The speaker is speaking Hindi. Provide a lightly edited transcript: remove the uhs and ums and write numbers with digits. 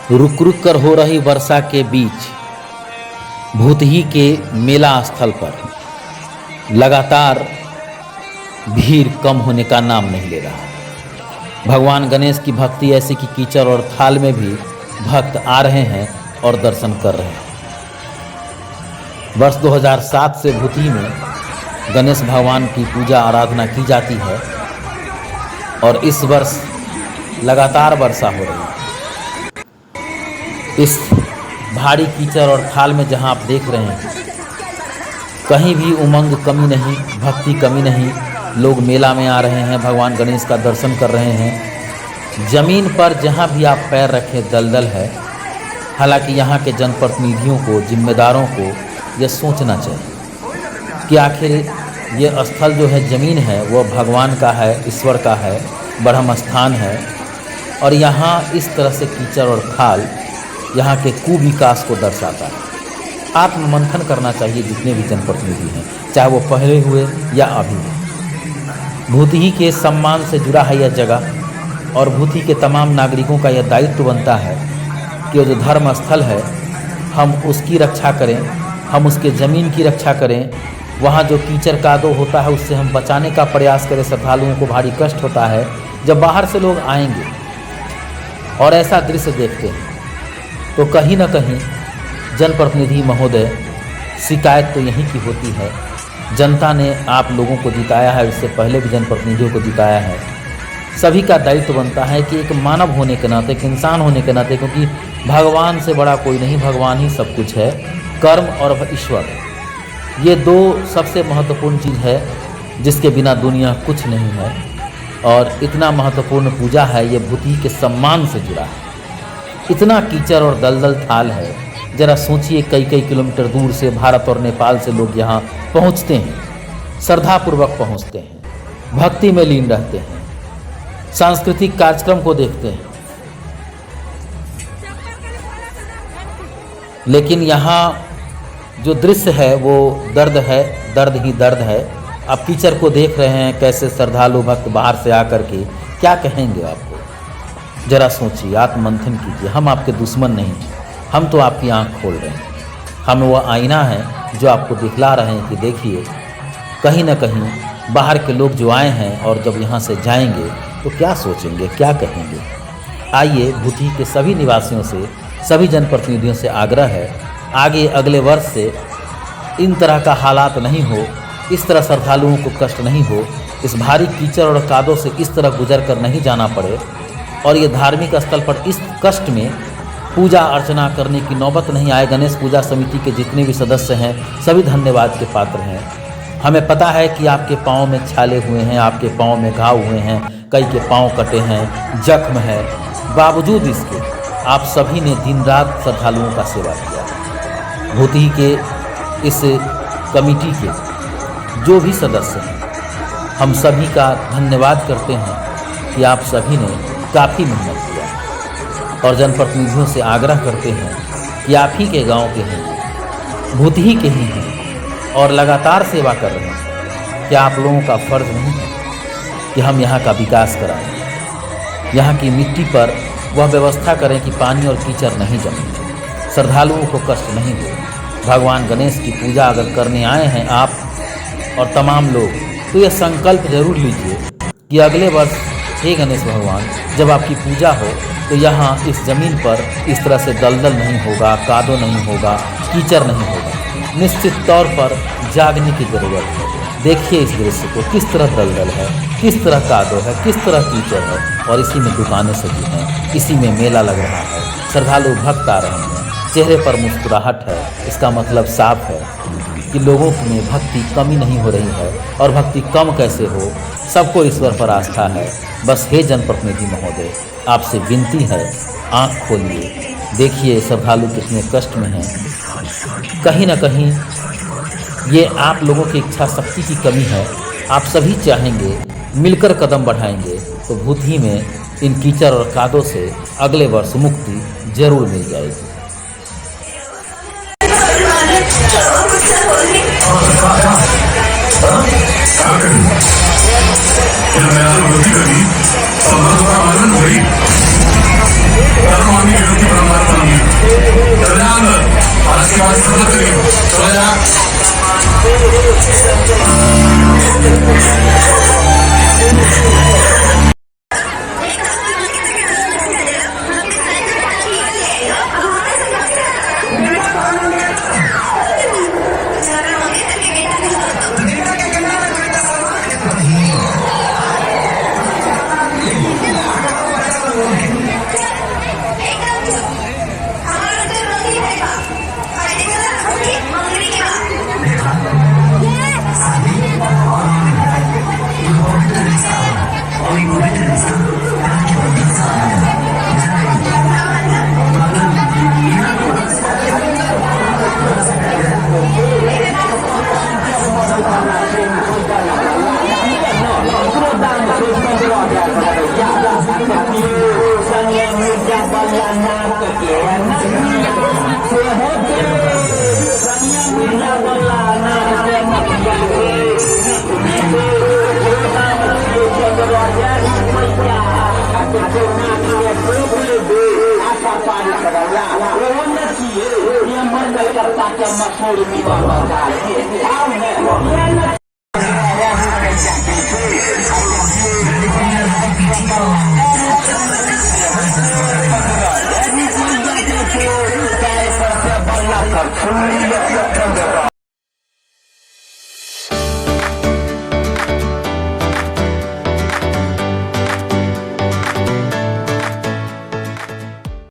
रुक रुक कर हो रही वर्षा के बीच भूतही के मेला स्थल पर लगातार भीड़ कम होने का नाम नहीं ले रहा। भगवान गणेश की भक्ति ऐसी कि कीचड़ और थाल में भी भक्त आ रहे हैं और दर्शन कर रहे हैं। वर्ष 2007 से भूतही में गणेश भगवान की पूजा आराधना की जाती है और इस वर्ष लगातार वर्षा हो रही है। इस भारी कीचड़ और थाल में जहां आप देख रहे हैं, कहीं भी उमंग कमी नहीं, भक्ति कमी नहीं। लोग मेला में आ रहे हैं, भगवान गणेश का दर्शन कर रहे हैं। ज़मीन पर जहां भी आप पैर रखें दलदल है। हालांकि यहाँ के जनप्रतिनिधियों को, जिम्मेदारों को यह सोचना चाहिए कि आखिर ये स्थल जो है, ज़मीन है, वो भगवान का है, ईश्वर का है, ब्रह्म स्थान है। और यहाँ इस तरह से कीचड़ और थाल यहाँ के कुविकास को दर्शाता है। आत्ममंथन करना चाहिए जितने भी जनप्रतिनिधि हैं, चाहे वो पहले हुए या अभी हुए। भूतही के सम्मान से जुड़ा है यह जगह और भूतही के तमाम नागरिकों का यह दायित्व बनता है कि जो धर्म स्थल है हम उसकी रक्षा करें, हम उसके ज़मीन की रक्षा करें। वहाँ जो कीचड़ कादो होता है उससे हम बचाने का प्रयास करें। श्रद्धालुओं को भारी कष्ट होता है जब बाहर से लोग आएंगे और ऐसा दृश्य देखते हैं, तो कहीं ना कहीं जनप्रतिनिधि महोदय शिकायत तो यहीं की होती है। जनता ने आप लोगों को जिताया है, इससे पहले भी जनप्रतिनिधियों को जिताया है। सभी का दायित्व बनता है कि एक मानव होने के नाते, एक इंसान होने के नाते, क्योंकि भगवान से बड़ा कोई नहीं, भगवान ही सब कुछ है। कर्म और ईश्वर, ये दो सबसे महत्वपूर्ण चीज़ है जिसके बिना दुनिया कुछ नहीं है। और इतना महत्वपूर्ण पूजा है, ये भूतही के सम्मान से जुड़ा है। इतना कीचड़ और दलदल थाल है, जरा सोचिए कई कई किलोमीटर दूर से भारत और नेपाल से लोग यहाँ पहुँचते हैं, श्रद्धापूर्वक पहुँचते हैं, भक्ति में लीन रहते हैं, सांस्कृतिक कार्यक्रम को देखते हैं। लेकिन यहाँ जो दृश्य है वो दर्द है, दर्द ही दर्द है। आप कीचड़ को देख रहे हैं, कैसे श्रद्धालु भक्त बाहर से आकर के क्या कहेंगे आपको। जरा सोचिए, आत्ममंथन कीजिए। हम आपके दुश्मन नहीं हैं, हम तो आपकी आंख खोल रहे हैं। हम वो आईना है जो आपको दिखला रहे हैं कि देखिए, कहीं ना कहीं बाहर के लोग जो आए हैं और जब यहाँ से जाएंगे तो क्या सोचेंगे, क्या कहेंगे। आइए, भूतही के सभी निवासियों से, सभी जनप्रतिनिधियों से आग्रह है, आगे अगले वर्ष से इन तरह का हालात नहीं हो, इस तरह श्रद्धालुओं को कष्ट नहीं हो, इस भारी कीचड़ और कादों से इस तरह गुजर कर नहीं जाना पड़े और ये धार्मिक स्थल पर इस कष्ट में पूजा अर्चना करने की नौबत नहीं आए। गणेश पूजा समिति के जितने भी सदस्य हैं सभी धन्यवाद के पात्र हैं। हमें पता है कि आपके पाँव में छाले हुए हैं, आपके पाँव में घाव हुए हैं, कई के पाँव कटे हैं, जख्म है। बावजूद इसके आप सभी ने दिन रात श्रद्धालुओं का सेवा किया। भूतही के इस कमेटी के जो भी सदस्य हैं, हम सभी का धन्यवाद करते हैं कि आप सभी ने काफ़ी मेहनत किया और जनप्रतिनिधियों से आग्रह करते हैं कि आप ही के गांव के हैं, भूतही के ही हैं और लगातार सेवा कर रहे हैं। क्या आप लोगों का फर्ज नहीं है कि हम यहाँ का विकास कराएं, यहाँ की मिट्टी पर वह व्यवस्था करें कि पानी और कीचड़ नहीं जमे, श्रद्धालुओं को कष्ट नहीं हो। भगवान गणेश की पूजा अगर करने आए हैं आप और तमाम लोग, तो यह संकल्प जरूर लीजिए कि अगले वर्ष हे गणेश भगवान, जब आपकी पूजा हो तो यहाँ इस ज़मीन पर इस तरह से दलदल नहीं होगा, कादो नहीं होगा, कीचड़ नहीं होगा। निश्चित तौर पर जागने की ज़रूरत है। देखिए इस दृश्य को, किस तरह दलदल है, किस तरह कादो है, किस तरह कीचड़ है और इसी में दुकानें सजी हैं, इसी में मेला लग रहा है, श्रद्धालु भक्त आ रहे हैं। चेहरे पर मुस्कुराहट है, इसका मतलब साफ है कि लोगों में भक्ति कमी नहीं हो रही है। और भक्ति कम कैसे हो, सबको ईश्वर पर आस्था है। बस हे जनप्रतिनिधि महोदय, आपसे विनती है, आँख खोलिए, देखिए श्रद्धालु कितने कष्ट में हैं। कहीं ना कहीं ये आप लोगों की इच्छा शक्ति की कमी है। आप सभी चाहेंगे, मिलकर कदम बढ़ाएंगे तो भूतही में इन कीचड़ और कादों से अगले वर्ष मुक्ति जरूर मिल जाएगी।